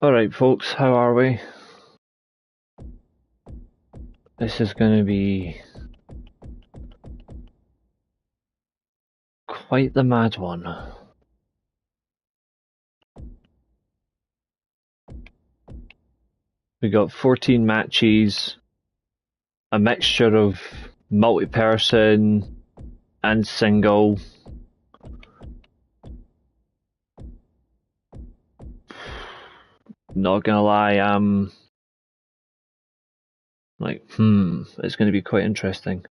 Alright folks, how are we? This is going to be quite the mad one. We got 14 matches, a mixture of multi-person and single. Not gonna lie, it's gonna be quite interesting.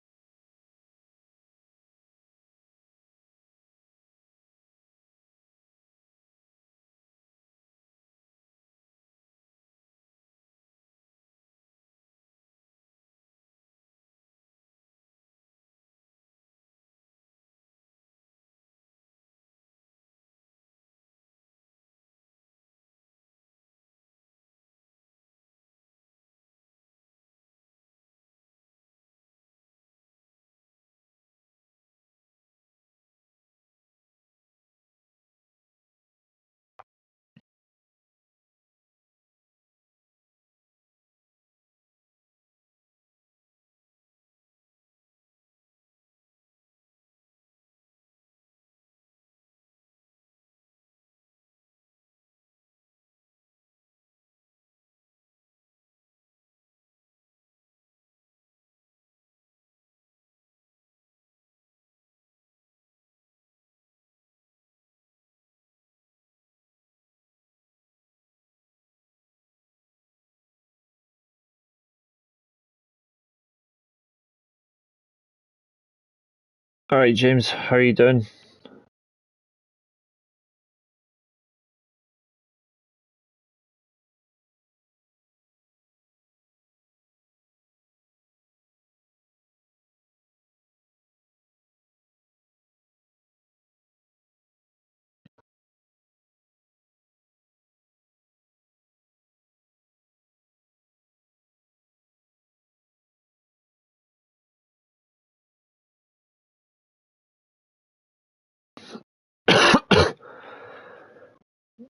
Alright James, how are you doing?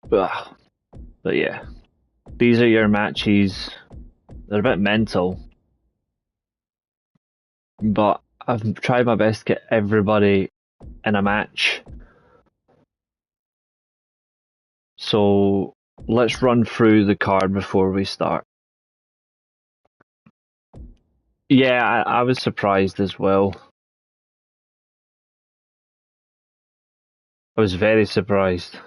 But yeah, these are your matches. They're a bit mental, but I've tried my best to get everybody in a match. So let's run through the card before we start. Yeah, I was surprised as well. I was very surprised.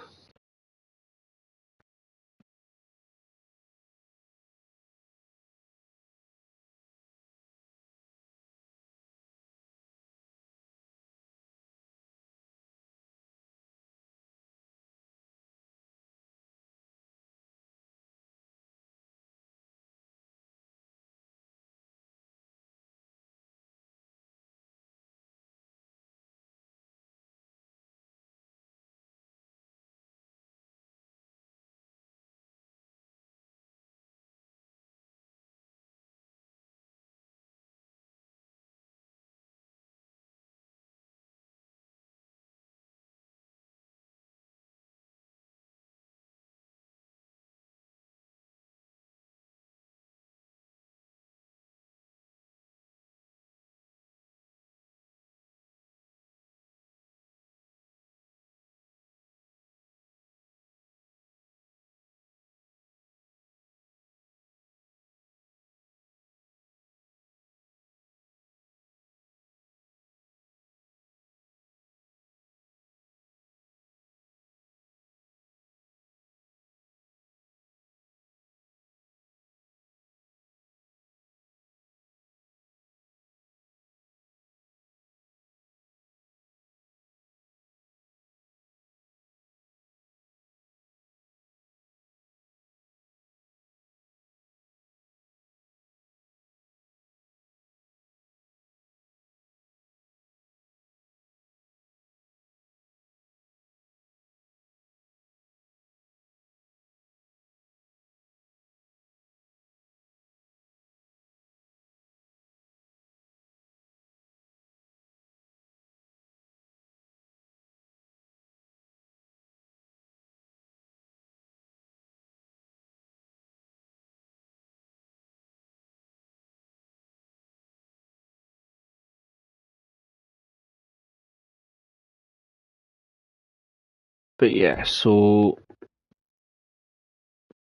But yeah, so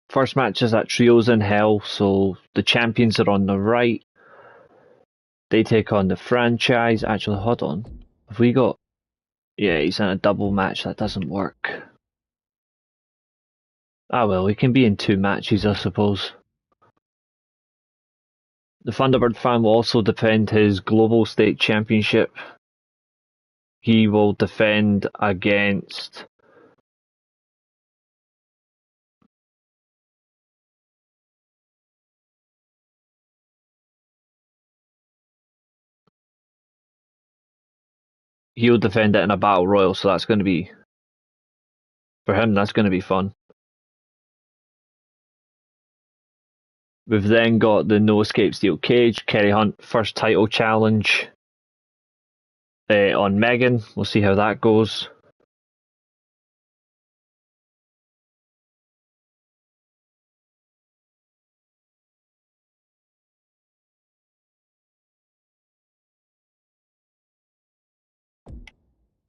first match is at Trios in Hell, so the champions are on the right. They take on the franchise. Actually, hold on. Have we got... Yeah, he's in a double match. That doesn't work. Ah well, he can be in 2 matches, I suppose. The Thunderbird fan will also defend his Global State Championship. He will defend against... He'll defend it in a Battle Royal, so that's going to be... For him, that's going to be fun. We've then got the No Escape Steel Cage, Kerry Hunt first title challenge on Megan. We'll see how that goes.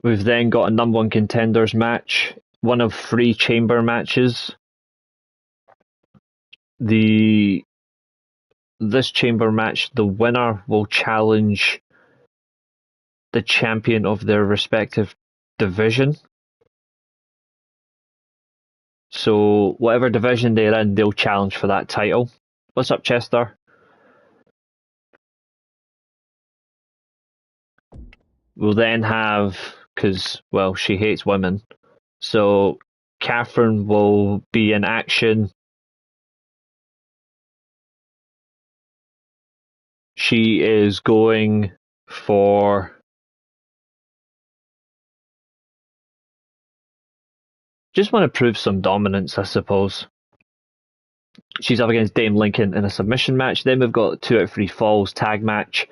We've then got a number 1 contenders match, one of 3 chamber matches. This chamber match, the winner will challenge the champion of their respective division. So whatever division they're in, they'll challenge for that title. What's up, Chester? We'll then have, because, well, she hates women, so Catherine will be in action. She is going for... Just want to prove some dominance, I suppose. She's up against Dame Lincoln in a submission match. Then we've got 2 out of 3 falls tag match.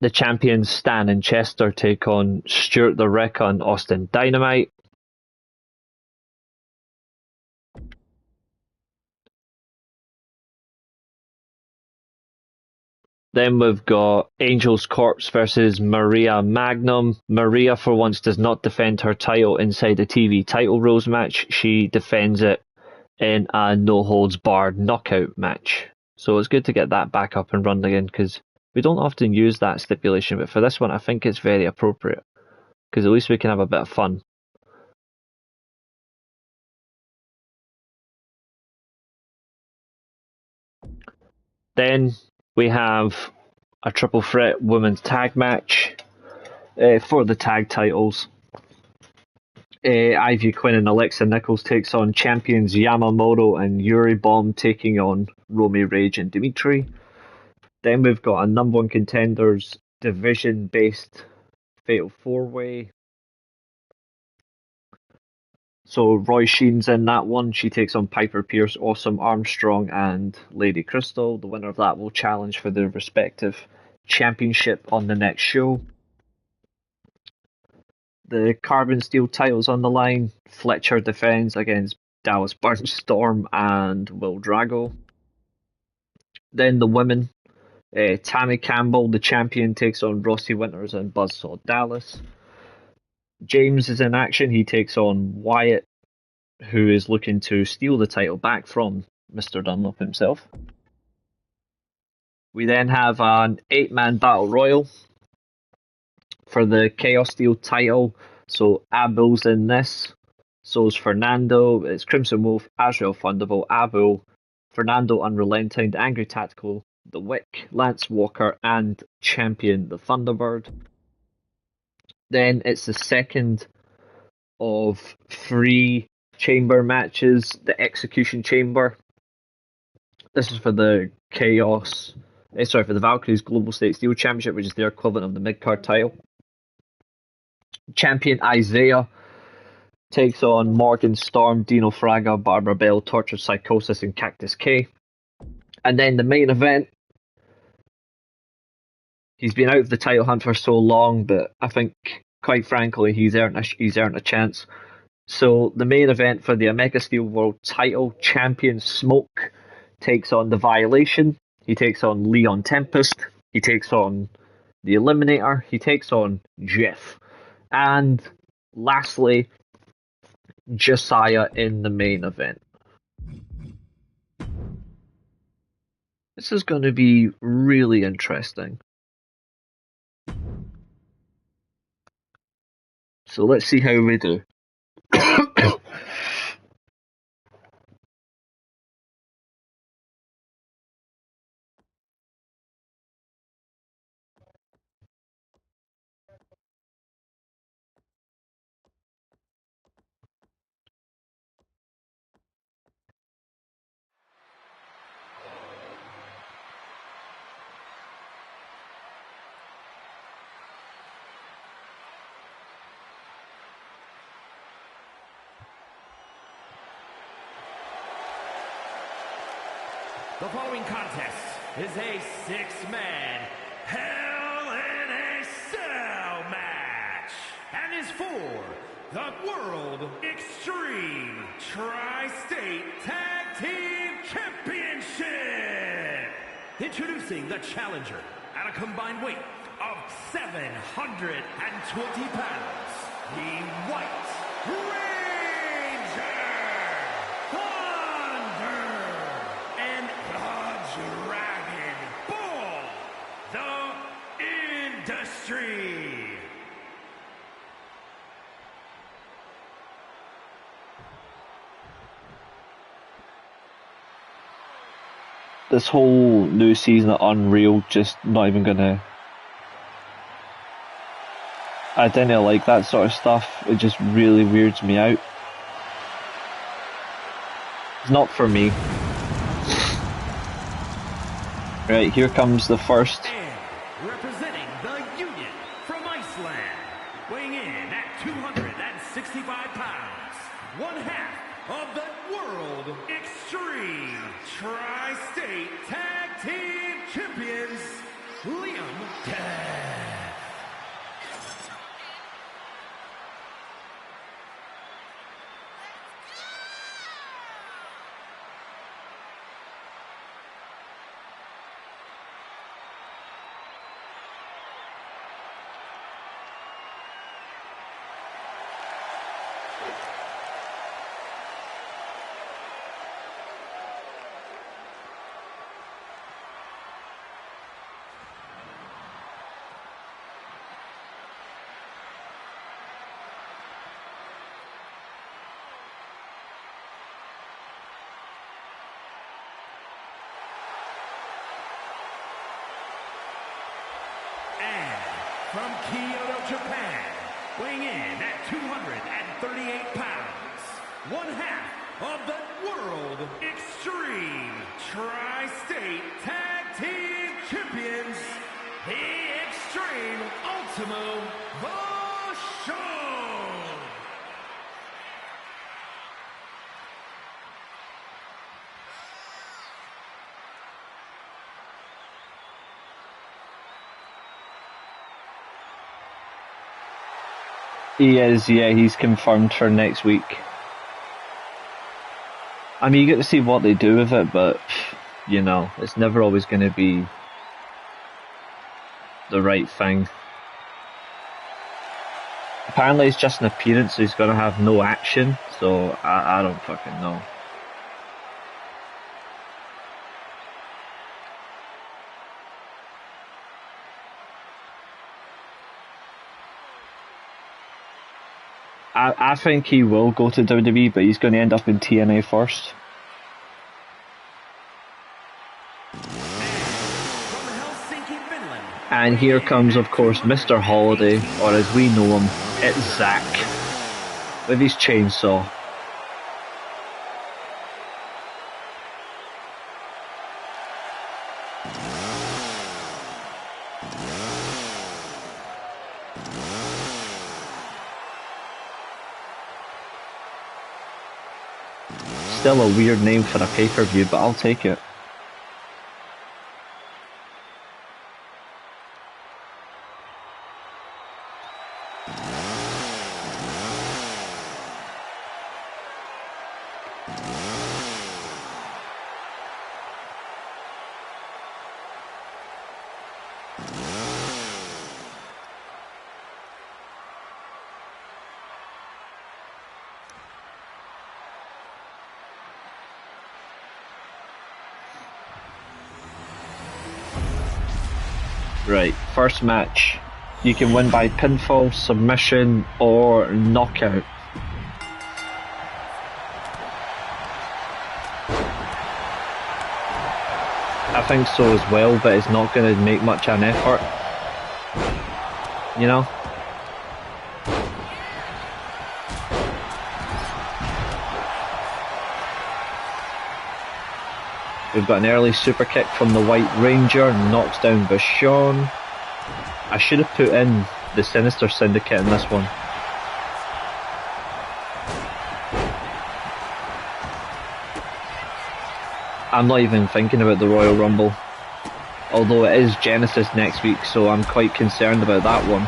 The champions Stan and Chester take on Stuart the Wrecker and Austin Dynamite. Then we've got Angel's Corpse versus Maria Magnum. Maria, for once, does not defend her title inside a TV title rules match. She defends it in a no-holds-barred knockout match. So it's good to get that back up and running again, because we don't often use that stipulation, but for this one I think it's very appropriate, because at least we can have a bit of fun. Then we have a triple threat women's tag match for the tag titles. Ivy Quinn and Alexa Nichols takes on champions Yamamoto and Yuri Bomb, taking on Romy Rage and Dimitri. Then we've got a number 1 contenders division-based fatal 4-way. So Roy Sheen's in that one. She takes on Piper Pierce, Awesome Armstrong, and Lady Crystal. The winner of that will challenge for their respective championship on the next show. The carbon steel titles on the line. Fletcher defends against Dallas Burnstorm and Will Drago. Then the women. Tammy Campbell, the champion, takes on Rossi Winters and Buzzsaw Dallas. James is in action. He takes on Wyatt, who is looking to steal the title back from Mr. Dunlop himself. We then have an 8-man battle royal for the Chaos Steel title. So Abul's in this. So is Fernando. It's Crimson Wolf, Azrael Thunderbolt, Abul, Fernando Unrelenting, Angry Tactical, The Wick, Lance Walker, and Champion the Thunderbird. Then it's the second of 3 chamber matches, the Execution Chamber. This is for the for the Valkyries Global State Steel Championship, which is their equivalent of the mid-card title. Champion Isaiah takes on Morgan Storm, Dino Fraga, Barbara Bell, Tortured Psychosis, and Cactus K. And then the main event. He's been out of the title hunt for so long, but I think, quite frankly, he's earned a chance. So the main event for the Omega Steel World title, champion Smoke takes on the Violation. He takes on Leon Tempest. He takes on the Eliminator. He takes on Jeff. And lastly, Josiah in the main event. This is going to be really interesting. So let's see how we do. The following contest is a six-man Hell in a Cell match and is for the World Extreme Tri-State Tag Team Championship. Introducing the challenger at a combined weight of 720 pounds, the White Ranger. Dragon Ball, the industry. This whole new season of Unreal, just not even gonna. I didn't like that sort of stuff. It just really weirds me out. It's not for me. Right, here comes the first. And representing the Union from Iceland, weighing in at 265 pounds, one half of the World Extreme Tri-State Tag Team Champions, Liam Death. From Kyoto, Japan, weighing in at 238 pounds, one half of the World Extreme Tri-State Tag Team Champions, the Extreme Ultimo Vachon. He is, yeah, he's confirmed for next week. I mean, you get to see what they do with it, but, you know, it's never always going to be the right thing. Apparently it's just an appearance, so he's going to have no action, so I don't fucking know. I think he will go to WWE, but he's going to end up in TNA first. And here comes, of course, Mr. Holiday, or as we know him, it's Zack, with his chainsaw. Still a weird name for a pay-per-view, but I'll take it. Right, first match. You can win by pinfall, submission, or knockout. I think so as well, but it's not going to make much an effort. You know? We've got an early super kick from the White Ranger, knocks down Vachon. I should have put in the Sinister Syndicate in this one. I'm not even thinking about the Royal Rumble. Although it is Genesis next week, so I'm quite concerned about that one.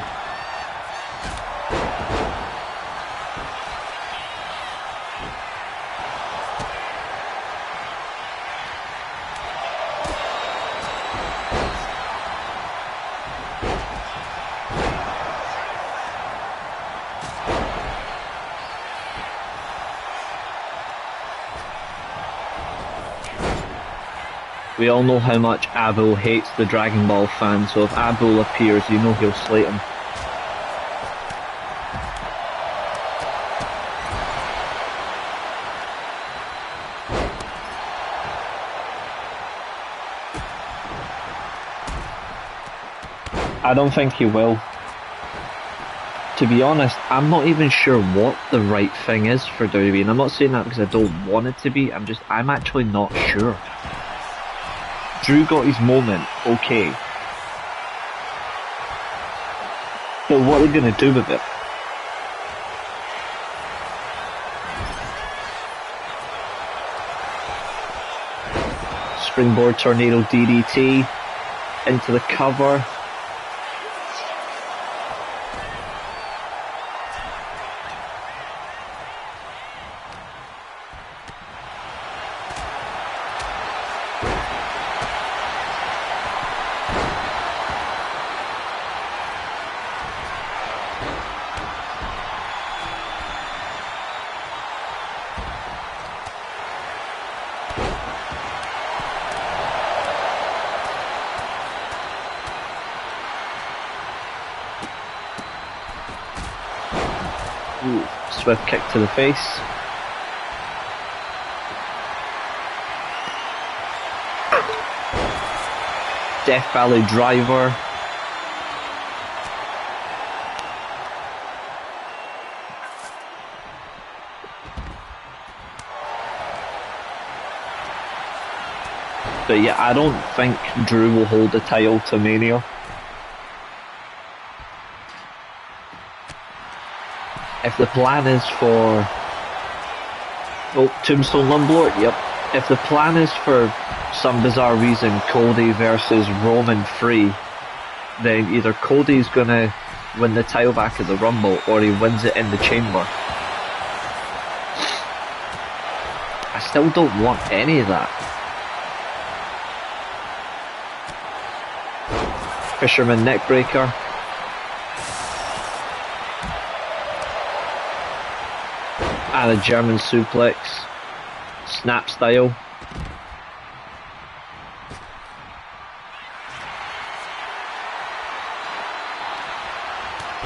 We all know how much Abul hates the Dragon Ball fans, so if Abul appears, you know he'll slate him. I don't think he will. To be honest, I'm not even sure what the right thing is for WWE, and I'm not saying that because I don't want it to be, I'm actually not sure. Drew got his moment, okay. But what are they going to do with it? Springboard Tornado DDT into the cover. Ooh, swift kick to the face. Death Valley driver. But yeah, I don't think Drew will hold the title to Mania. If the plan is for... Oh, Tombstone Lumblord, yep. If the plan is for some bizarre reason Cody versus Roman free, then either Cody's gonna win the title back at the Rumble or he wins it in the Chamber. I still don't want any of that. Fisherman neckbreaker. And a German suplex, snap style.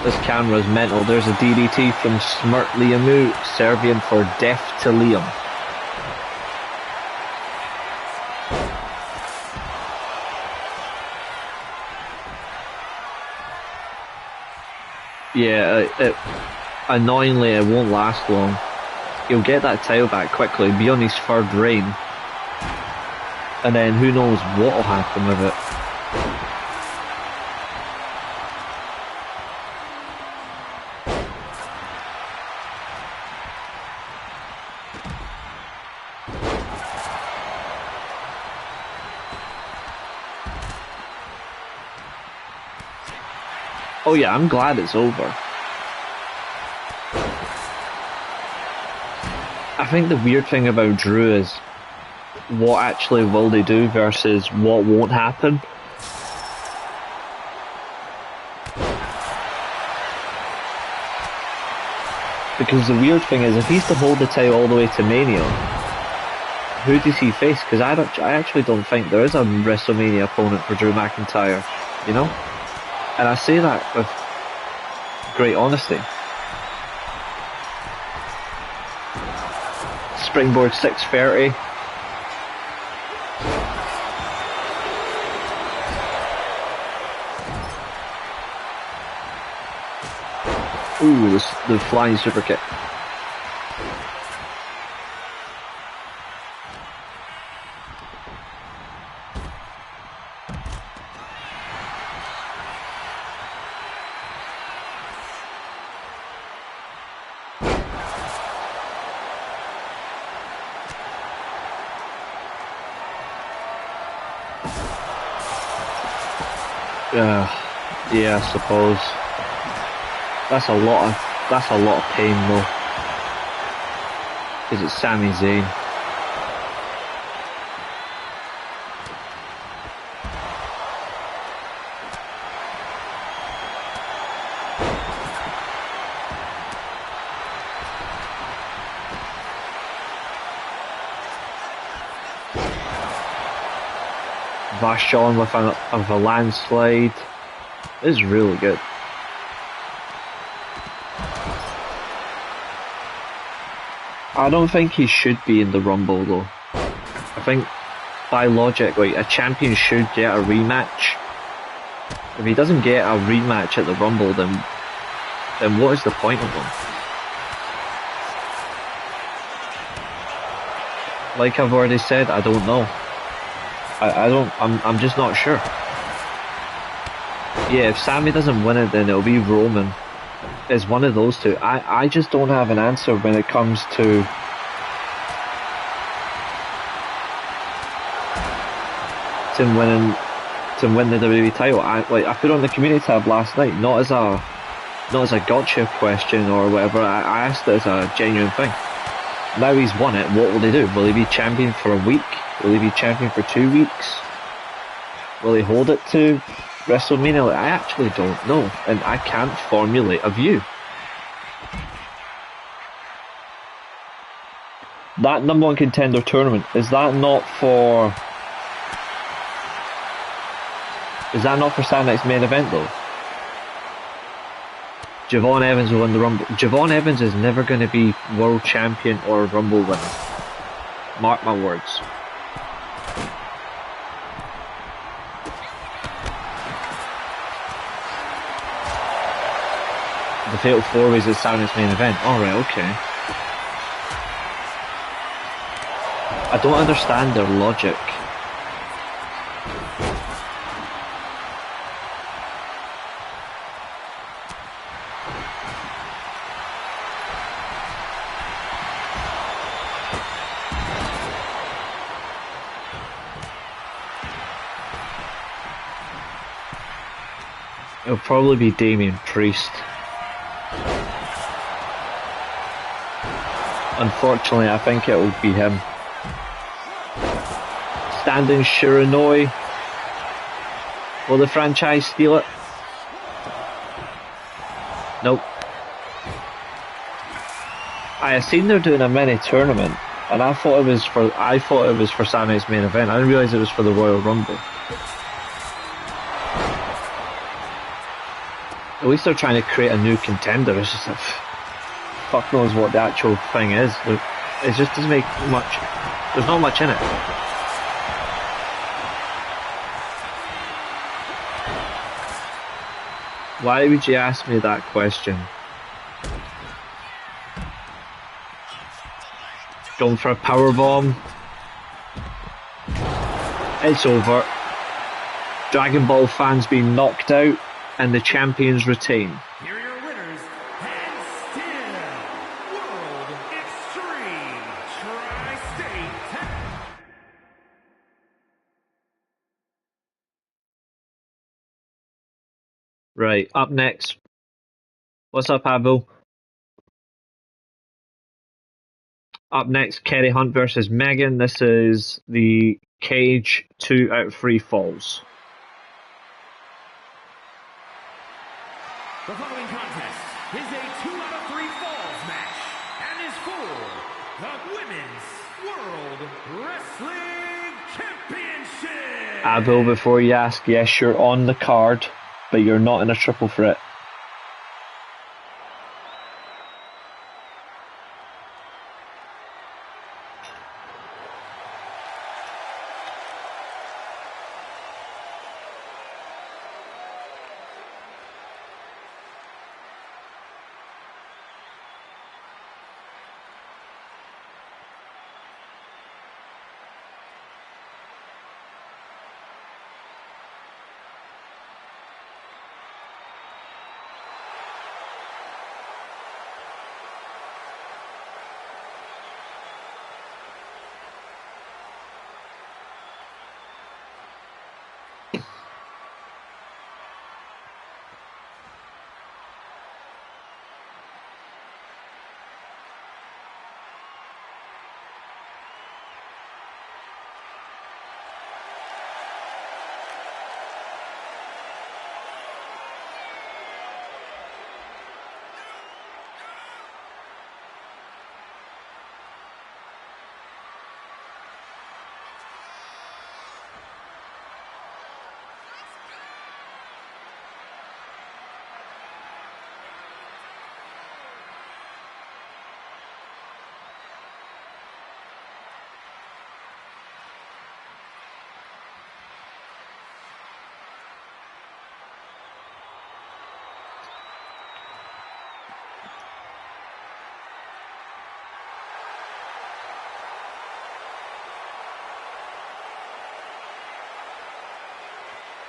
This camera's mental. There's a DDT from Smirt Liamu, Serbian for death to Liam. Yeah, annoyingly it won't last long. He'll get that title back quickly, be on his third reign, and then who knows what will happen with it. Oh yeah, I'm glad it's over. I think the weird thing about Drew is what actually will they do versus what won't happen. Because the weird thing is, if he's to hold the title all the way to Mania, who does he face? Because I actually don't think there is a WrestleMania opponent for Drew McIntyre. you know? And I say that with great honesty. Springboard 630. Ooh, the flying super kick. Yeah, I suppose. That's a lot of pain though. Because it's Sami Zayn. Vashon with a landslide. This is really good. I don't think he should be in the Rumble though. I think by logic, like, a champion should get a rematch. If he doesn't get a rematch at the Rumble, then what is the point of him? Like I've already said, I don't know. I'm just not sure. Yeah, if Sami doesn't win it, then it'll be Roman. It's one of those two. I just don't have an answer when it comes to win the WWE title. I put on the community tab last night, not as a gotcha question or whatever. I asked it as a genuine thing. Now he's won it, what will he do? Will he be champion for a week? Will he be champion for 2 weeks? Will he hold it to WrestleMania? I actually don't know, and I can't formulate a view. That #1 contender tournament, is that not for Saturday's main event though? Javon Evans will win the Rumble. Javon Evans is never going to be world champion or Rumble winner. Mark my words. The Fatal 4-Ways is Saturday's main event. Alright, okay. I don't understand their logic. It'll probably be Damian Priest. Unfortunately, I think it will be him. Standing Shiranui. Will the franchise steal it? Nope. I seen they're doing a mini tournament, and I thought it was for Sami's main event. I didn't realise it was for the Royal Rumble. At least they're trying to create a new contender. It's just fuck knows what the actual thing is. It just doesn't make much. There's not much in it. Why would you ask me that question? Going for a powerbomb. It's over. Dragon Ball fans being knocked out, and the champions retain. Here are your winners, and still World Extreme Tri-State. Right, up next. What's up, Abel? Up next, Kerry Hunt versus Megan. This is the cage 2 out of 3 falls. The following contest is a 2 out of 3 falls match and is for the Women's World Wrestling Championship. Abel, before you ask, yes, you're on the card, but you're not in a triple threat.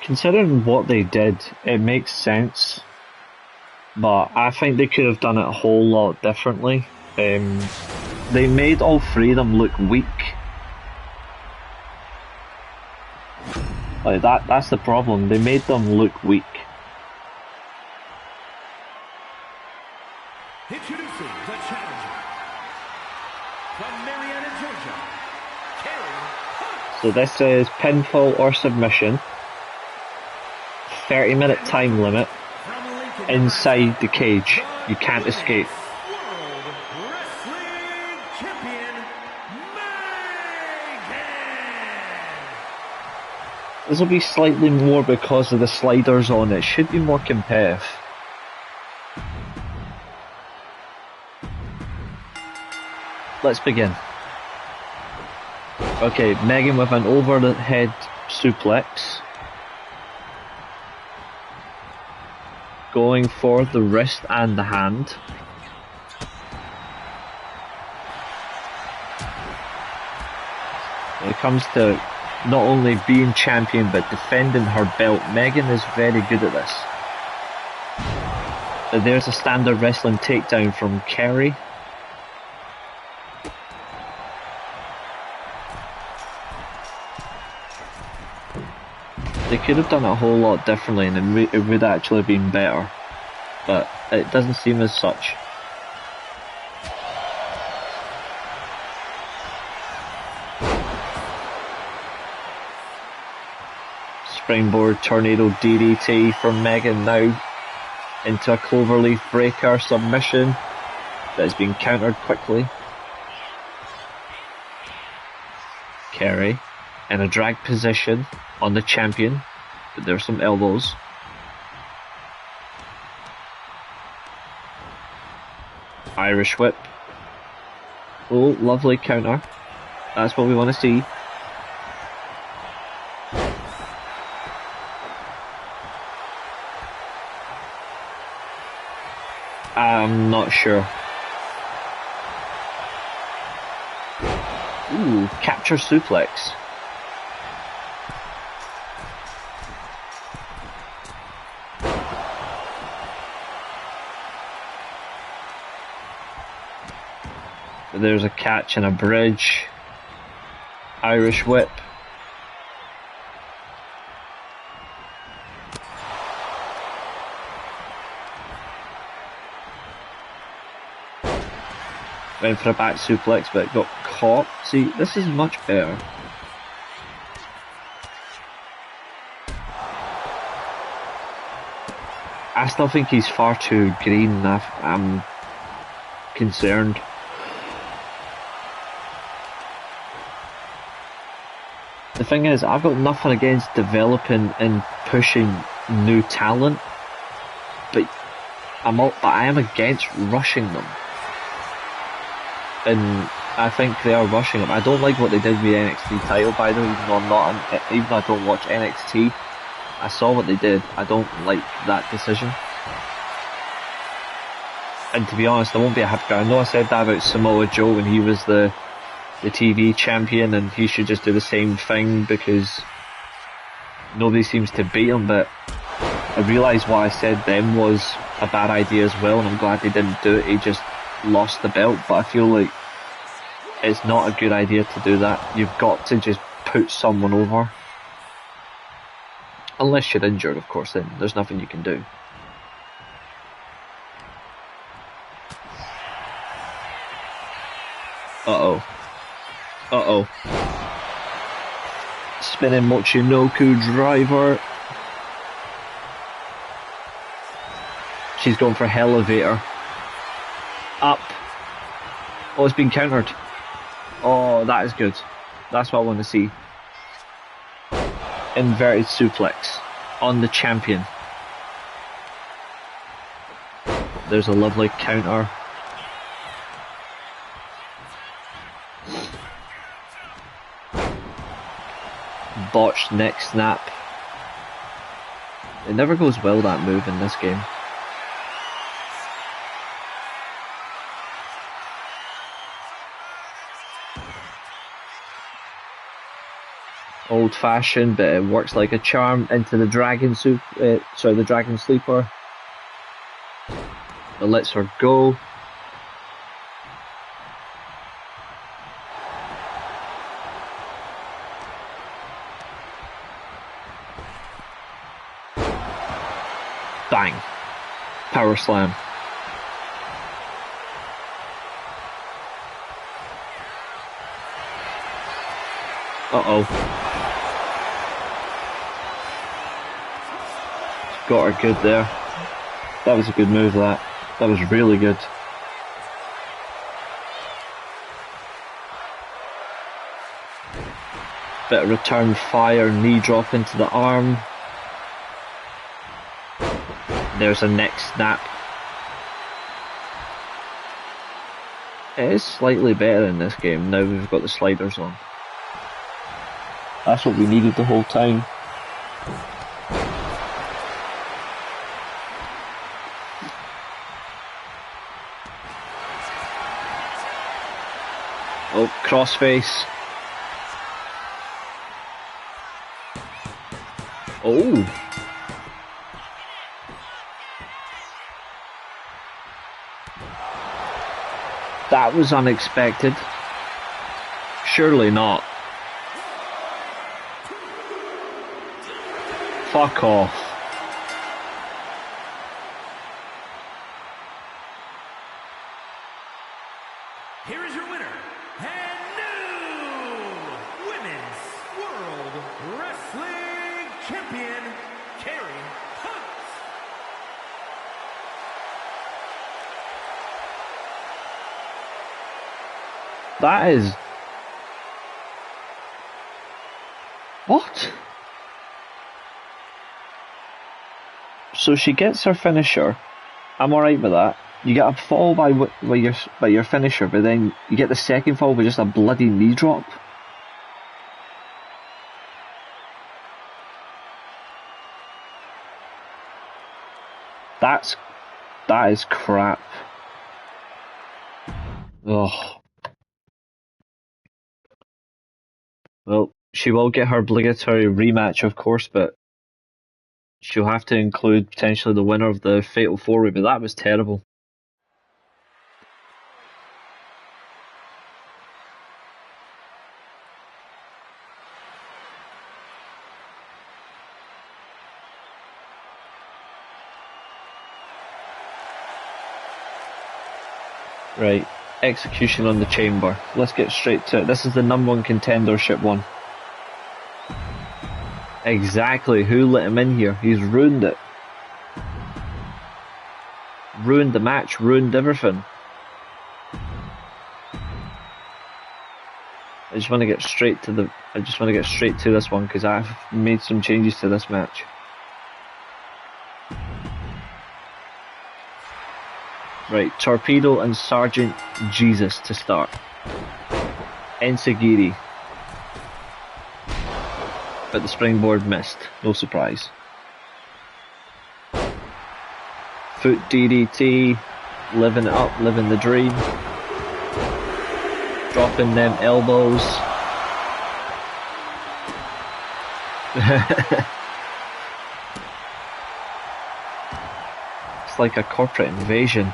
Considering what they did, it makes sense, but I think they could have done it a whole lot differently. They made all three of them look weak. Like that's the problem. They made them look weak. Introducing the challenger from Marietta, Georgia, Carrie Hunt. So this is pinfall or submission. 30-minute time limit inside the cage. You can't escape. World Wrestling Champion, Megan. This will be slightly more because of the sliders on it. Should be more competitive. Let's begin. Okay, Megan with an overhead suplex. Going for the wrist and the hand. When it comes to not only being champion but defending her belt, Megan is very good at this. There's a standard wrestling takedown from Kerry. They could have done it a whole lot differently and it would actually have been better, but it doesn't seem as such. Springboard tornado DDT from Megan now into a cloverleaf breaker submission that has been countered quickly. Kerry in a drag position on the champion, but there's some elbows. Irish whip. Oh, lovely counter. That's what we want to see. I'm not sure. Ooh, capture suplex. There's a catch and a bridge. Irish whip. Went for a back suplex but got caught. See, this is much better. I still think he's far too green. I'm concerned. The thing is, I've got nothing against developing and pushing new talent, but I am against rushing them. And I think they are rushing them. I don't like what they did with the NXT title, by the way, even though I don't watch NXT. I saw what they did. I don't like that decision. And to be honest, I won't be a happy guy. I know I said that about Samoa Joe when he was the TV champion, and he should just do the same thing because nobody seems to beat him, but I realised what I said then was a bad idea as well, and I'm glad they didn't do it. He just lost the belt, but I feel like it's not a good idea to do that. You've got to just put someone over. Unless you're injured, of course, then there's nothing you can do. Uh-oh. Uh-oh. Spinning Mochinoku driver. She's going for elevator. Up. Oh, it's been countered. Oh, that is good. That's what I want to see. Inverted suplex on the champion. There's a lovely counter. Botched neck snap. It never goes well, that move in this game. Old fashioned, but it works like a charm. Into the dragon the dragon sleeper. It lets her go. Bang. Power slam. Uh-oh. Got her good there. That was a good move, that. That was really good. Bit of return fire, knee drop into the arm. There's a neck snap. It is slightly better in this game now we've got the sliders on. That's what we needed the whole time. Oh, crossface. Oh. That was unexpected. Surely not. Fuck off. Here is your winner, and new Women's World Wrestling Champion, Carrie Hunt. That is... What? So she gets her finisher. I'm alright with that. You get a fall by your finisher, but then you get the second fall with just a bloody knee drop. That is crap. Ugh. Well, she will get her obligatory rematch, of course, but she'll have to include potentially the winner of the Fatal 4-Way, but that was terrible. Right, execution on the chamber. Let's get straight to it. This is the #1 contendership one. Exactly, who let him in here? He's ruined it. Ruined the match, ruined everything. I just want to get straight to this one because I've made some changes to this match. Right, Torpedo and Sergeant Jesus to start. Ensagiri. But the springboard missed, no surprise. Foot DDT, living it up, living the dream. Dropping them elbows. It's like a corporate invasion.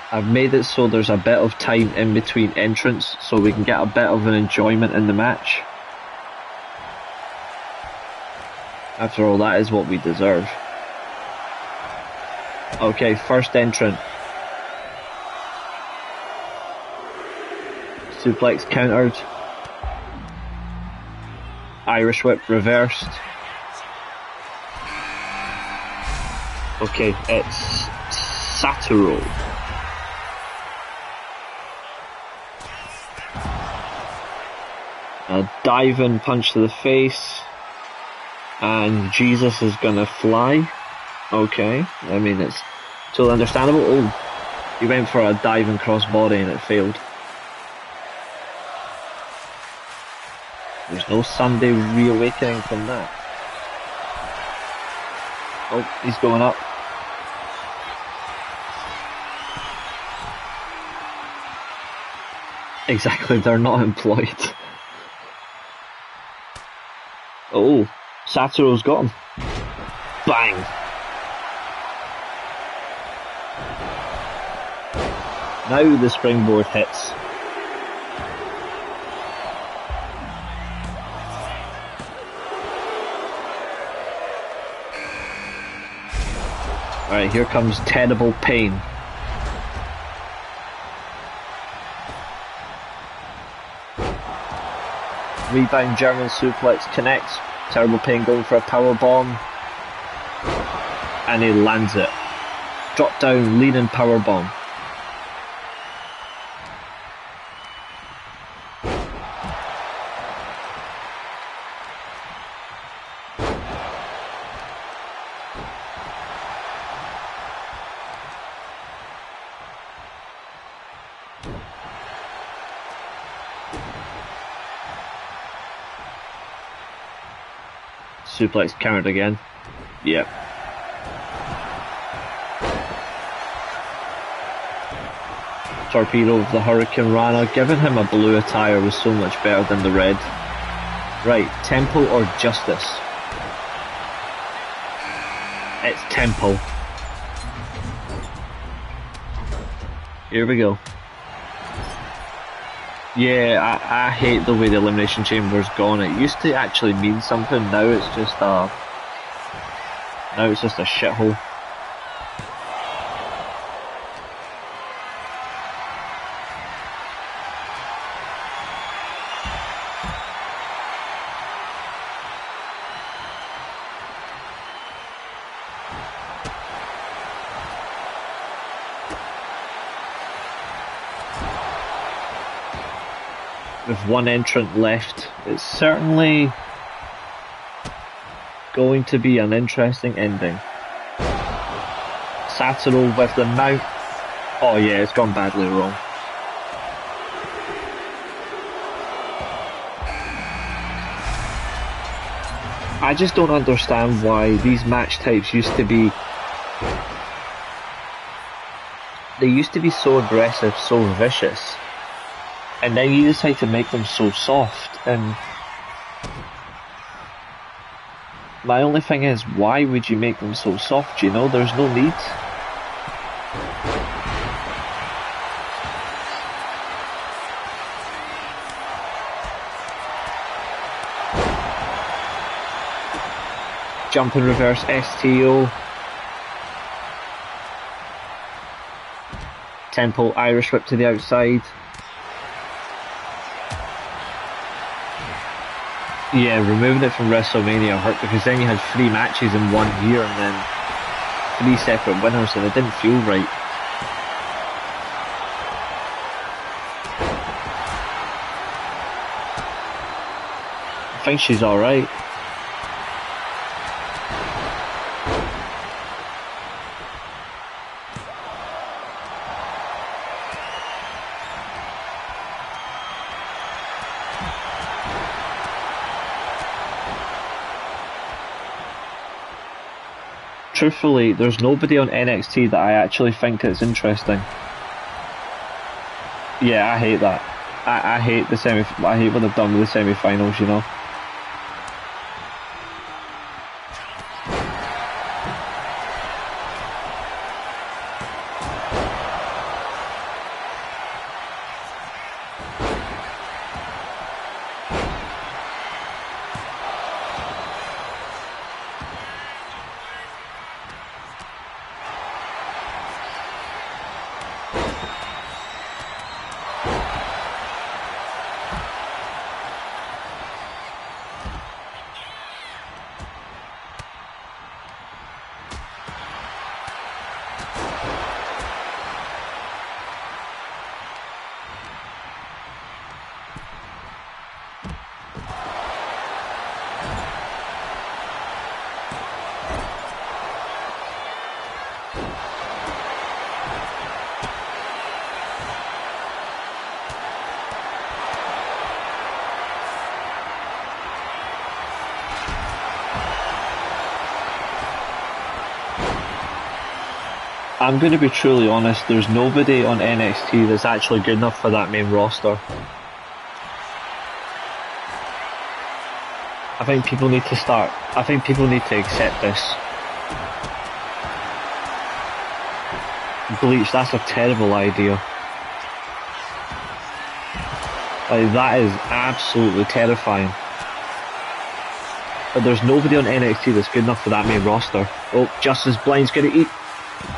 I've made it so there's a bit of time in between entrants so we can get a bit of an enjoyment in the match. After all, that is what we deserve. Okay, first entrant. Suplex countered. Irish whip reversed. Okay, it's Satoru. A diving punch to the face. And Jesus is gonna fly. Okay, I mean it's totally understandable. Oh, he went for a diving crossbody and it failed. There's no Sunday reawakening from that. Oh, he's going up. Exactly, they're not employed. Oh. Satoru's got him. Bang! Now the springboard hits. Alright, here comes Terrible Pain. Rebound German suplex connects. Terrible Pain going for a power bomb, and he lands it. Drop down, leading power bomb. Suplex countered again. Yep. Torpedo of the Hurricane Rana. Giving him a blue attire was so much better than the red. Right, Temple or Justice? It's Temple. Here we go. Yeah, I hate the way the Elimination Chamber's gone. It used to actually mean something, now it's just a shithole. With one entrant left, it's certainly going to be an interesting ending. Satoru with the mount. Oh yeah, it's gone badly wrong. I just don't understand why these match types used to be... They used to be so aggressive, so vicious. And then you decide to make them so soft, and my only thing is, why would you make them so soft, you know? There's no need. Jump and reverse STO. Temple Irish whip to the outside. Yeah, removing it from WrestleMania hurt because then you had 3 matches in 1 year and then 3 separate winners and it didn't feel right. I think she's alright. Truthfully, there's nobody on NXT that I actually think is interesting. Yeah, I hate that. I hate the I hate what they've done with the semi-finals, you know. I'm going to be truly honest, there's nobody on NXT that's actually good enough for that main roster. I think people need to accept this. Bleach, that's a terrible idea. Like, that is absolutely terrifying. But there's nobody on NXT that's good enough for that main roster. Oh, Justice Blind's going to eat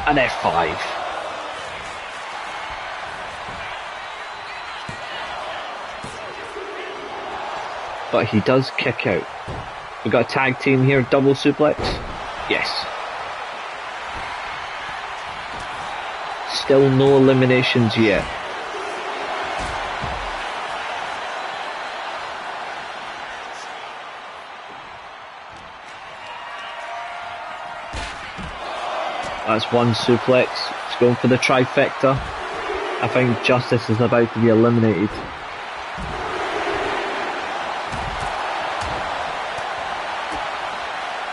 an F5. But he does kick out. We've got a tag team here, double suplex. Yes. Still no eliminations yet. That's one suplex. It's going for the trifecta. I think Justice is about to be eliminated.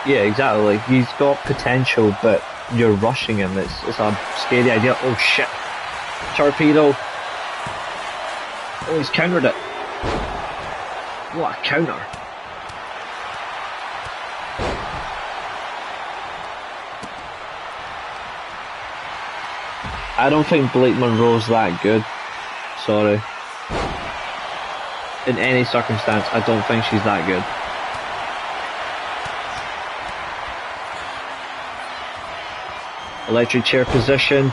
Yeah, exactly. He's got potential, but you're rushing him. It's a scary idea. Oh shit. Torpedo. Oh, he's countered it. What a counter. I don't think Blake Monroe's that good. Sorry. In any circumstance, I don't think she's that good. Electric chair position.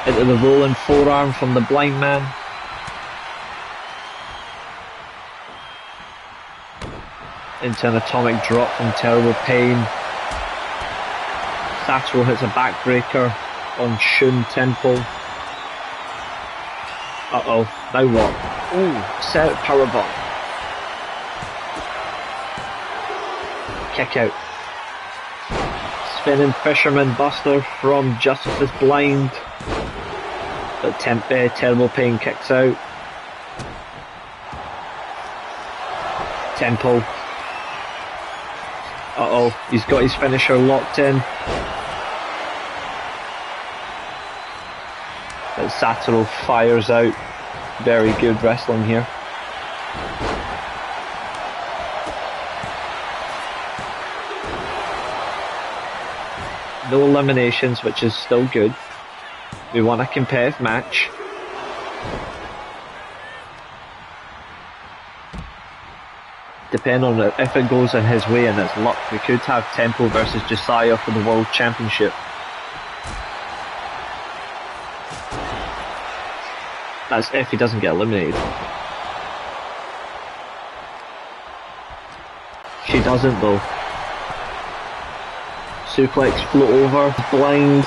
Into the rolling forearm from the blind man. Into an atomic drop from Terrible Pain. Sato hits a backbreaker on Shun Temple. Uh-oh, now what? Ooh, set powerbomb. Kick out. Spinning Fisherman Buster from Justice's Blind. But Terrible Pain kicks out. Temple. Uh-oh, he's got his finisher locked in. But Satoru fires out. Very good wrestling here. No eliminations, which is still good. We want a competitive match. Depending on it, if it goes in his way and it's luck, we could have Temple versus Josiah for the World Championship. That's if he doesn't get eliminated. She doesn't though. Suplex, float over, blind.